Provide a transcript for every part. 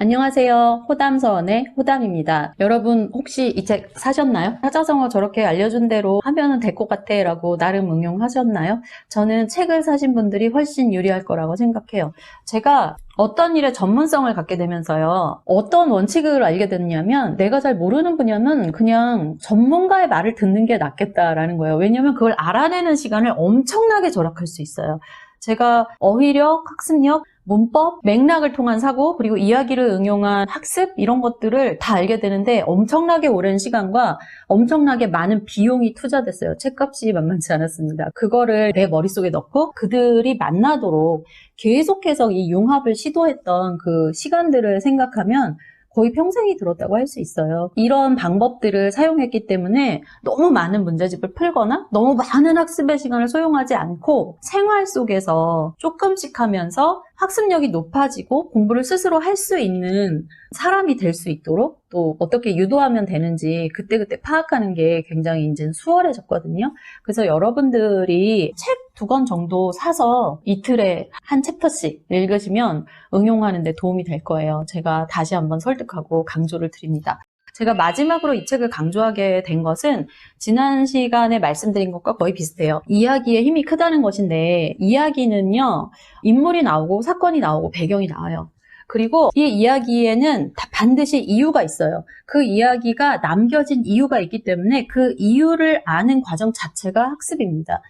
안녕하세요. 호담서원의 호담입니다. 여러분 혹시 이 책 사셨나요? 사자성어 저렇게 알려준 대로 하면 될 것 같아 라고 나름 응용하셨나요? 저는 책을 사신 분들이 훨씬 유리할 거라고 생각해요. 제가 어떤 일에 전문성을 갖게 되면서요. 어떤 원칙을 알게 됐냐면 내가 잘 모르는 분야면 그냥 전문가의 말을 듣는 게 낫겠다라는 거예요. 왜냐면 그걸 알아내는 시간을 엄청나게 절약할 수 있어요. 제가 어휘력, 학습력, 문법, 맥락을 통한 사고, 그리고 이야기를 응용한 학습 이런 것들을 다 알게 되는데 엄청나게 오랜 시간과 엄청나게 많은 비용이 투자됐어요. 책값이 만만치 않았습니다. 그거를 내 머릿속에 넣고 그들이 만나도록 계속해서 이 융합을 시도했던 그 시간들을 생각하면 거의 평생이 들었다고 할 수 있어요. 이런 방법들을 사용했기 때문에 너무 많은 문제집을 풀거나 너무 많은 학습의 시간을 소용하지 않고 생활 속에서 조금씩 하면서 학습력이 높아지고 공부를 스스로 할 수 있는 사람이 될 수 있도록 또 어떻게 유도하면 되는지 그때그때 파악하는 게 굉장히 이제 수월해졌거든요. 그래서 여러분들이 책 2권 정도 사서 이틀에 한 챕터씩 읽으시면 응용하는 데 도움이 될 거예요. 제가 다시 한번 설득하고 강조를 드립니다. 제가 마지막으로 이 책을 강조하게 된 것은 지난 시간에 말씀드린 것과 거의 비슷해요. 이야기의 힘이 크다는 것인데 이야기는요, 인물이 나오고 사건이 나오고 배경이 나와요. 그리고 이 이야기에는 반드시 이유가 있어요. 그 이야기가 남겨진 이유가 있기 때문에 그 이유를 아는 과정 자체가 학습입니다.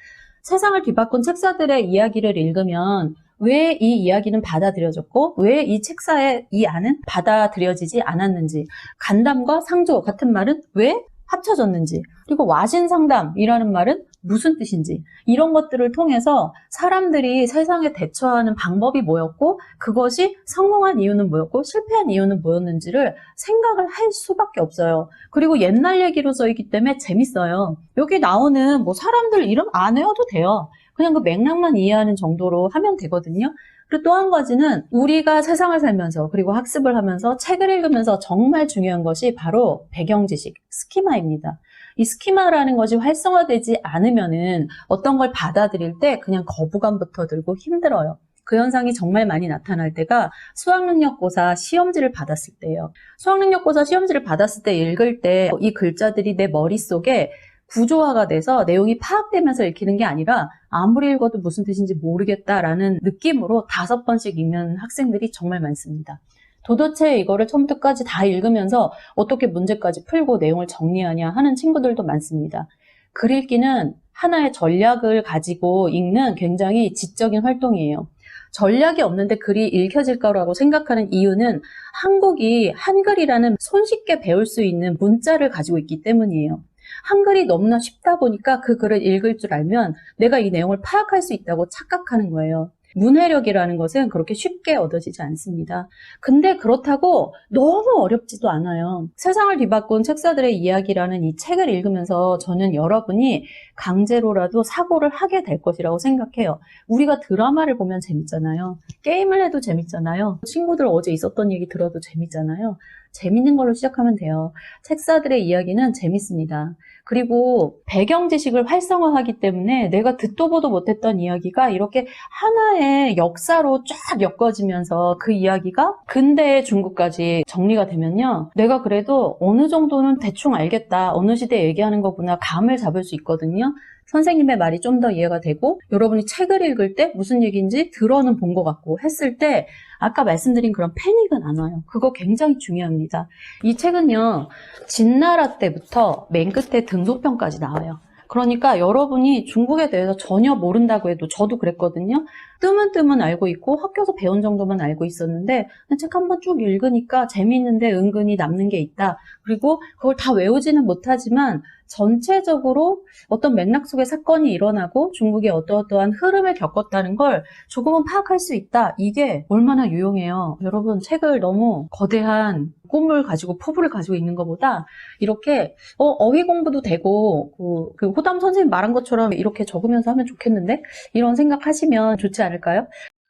세상을 뒤바꾼 책사들의 이야기를 읽으면 왜 이 이야기는 받아들여졌고 왜 이 책사의 이 안은 받아들여지지 않았는지, 간담과 상조 같은 말은 왜 합쳐졌는지, 그리고 와신상담이라는 말은 무슨 뜻인지, 이런 것들을 통해서 사람들이 세상에 대처하는 방법이 뭐였고 그것이 성공한 이유는 뭐였고 실패한 이유는 뭐였는지를 생각을 할 수밖에 없어요. 그리고 옛날 얘기로 써있기 때문에 재밌어요. 여기 나오는 뭐 사람들 이름 안 외워도 돼요. 그냥 그 맥락만 이해하는 정도로 하면 되거든요. 그리고 또 한 가지는 우리가 세상을 살면서 그리고 학습을 하면서 책을 읽으면서 정말 중요한 것이 바로 배경 지식, 스키마입니다. 이 스키마라는 것이 활성화되지 않으면은 어떤 걸 받아들일 때 그냥 거부감부터 들고 힘들어요. 그 현상이 정말 많이 나타날 때가 수학능력고사 시험지를 받았을 때예요. 수학능력고사 시험지를 받았을 때 읽을 때 이 글자들이 내 머릿속에 구조화가 돼서 내용이 파악되면서 읽히는 게 아니라 아무리 읽어도 무슨 뜻인지 모르겠다라는 느낌으로 5번씩 읽는 학생들이 정말 많습니다. 도대체 이거를 처음부터까지 다 읽으면서 어떻게 문제까지 풀고 내용을 정리하냐 하는 친구들도 많습니다. 글 읽기는 하나의 전략을 가지고 읽는 굉장히 지적인 활동이에요. 전략이 없는데 글이 읽혀질 거라고 생각하는 이유는 한국이 한글이라는 손쉽게 배울 수 있는 문자를 가지고 있기 때문이에요. 한글이 너무나 쉽다 보니까 그 글을 읽을 줄 알면 내가 이 내용을 파악할 수 있다고 착각하는 거예요. 문해력이라는 것은 그렇게 쉽게 얻어지지 않습니다. 근데 그렇다고 너무 어렵지도 않아요. 세상을 뒤바꾼 책사들의 이야기라는 이 책을 읽으면서 저는 여러분이 강제로라도 사고를 하게 될 것이라고 생각해요. 우리가 드라마를 보면 재밌잖아요. 게임을 해도 재밌잖아요. 친구들 어제 있었던 얘기 들어도 재밌잖아요. 재밌는 걸로 시작하면 돼요. 책사들의 이야기는 재밌습니다. 그리고 배경 지식을 활성화하기 때문에 내가 듣도 보도 못했던 이야기가 이렇게 하나의 역사로 쫙 엮어지면서 그 이야기가 근대의 중국까지 정리가 되면요. 내가 그래도 어느 정도는 대충 알겠다. 어느 시대에 얘기하는 거구나. 감을 잡을 수 있거든요. 선생님의 말이 좀 더 이해가 되고 여러분이 책을 읽을 때 무슨 얘기인지 들어는 본 것 같고 했을 때 아까 말씀드린 그런 패닉은 안 와요. 그거 굉장히 중요합니다. 이 책은요, 진나라 때부터 맨 끝에 등소편까지 나와요. 그러니까 여러분이 중국에 대해서 전혀 모른다고 해도 저도 그랬거든요. 뜸은 알고 있고 학교에서 배운 정도만 알고 있었는데 책 한번 쭉 읽으니까 재미있는데 은근히 남는 게 있다. 그리고 그걸 다 외우지는 못하지만 전체적으로 어떤 맥락 속의 사건이 일어나고 중국이 어떠한 흐름을 겪었다는 걸 조금은 파악할 수 있다. 이게 얼마나 유용해요. 여러분 책을 너무 거대한 꿈을 가지고 포부를 가지고 있는 것보다 이렇게 어휘 공부도 되고 그 호담 선생님 말한 것처럼 이렇게 적으면서 하면 좋겠는데 이런 생각하시면 좋지 않을까요?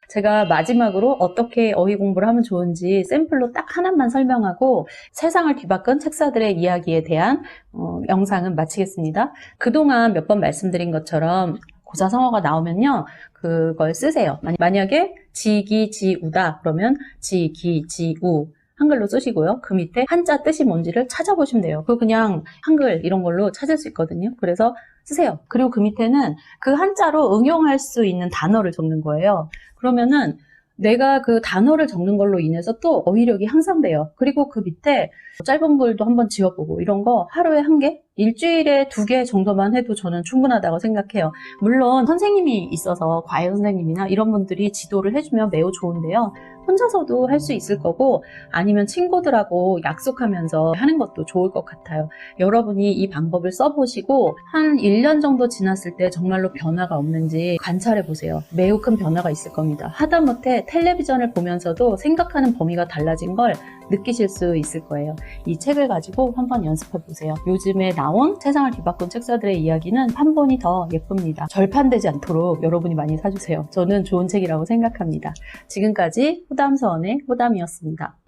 제가 마지막으로 어떻게 어휘 공부를 하면 좋은지 샘플로 딱 하나만 설명하고 세상을 뒤바꾼 책사들의 이야기에 대한 영상은 마치겠습니다. 그동안 몇 번 말씀드린 것처럼 고사성어가 나오면요, 그걸 쓰세요. 만약에 지기지우다 그러면 지기지우 한글로 쓰시고요. 그 밑에 한자 뜻이 뭔지를 찾아보시면 돼요. 그거 그냥 한글 이런 걸로 찾을 수 있거든요. 그래서 쓰세요. 그리고 그 밑에는 그 한자로 응용할 수 있는 단어를 적는 거예요. 그러면은 내가 그 단어를 적는 걸로 인해서 또 어휘력이 향상돼요. 그리고 그 밑에 짧은 글도 한번 지워보고 이런 거 하루에 1개? 일주일에 2개 정도만 해도 저는 충분하다고 생각해요. 물론 선생님이 있어서 과외 선생님이나 이런 분들이 지도를 해주면 매우 좋은데요. 혼자서도 할 수 있을 거고 아니면 친구들하고 약속하면서 하는 것도 좋을 것 같아요. 여러분이 이 방법을 써보시고 한 1년 정도 지났을 때 정말로 변화가 없는지 관찰해 보세요. 매우 큰 변화가 있을 겁니다. 하다못해 텔레비전을 보면서도 생각하는 범위가 달라진 걸 느끼실 수 있을 거예요. 이 책을 가지고 한번 연습해 보세요. 요즘에 나온 세상을 뒤바꾼 책사들의 이야기는 판본이 더 예쁩니다. 절판되지 않도록 여러분이 많이 사주세요. 저는 좋은 책이라고 생각합니다. 지금까지 호담서원의 호담이었습니다.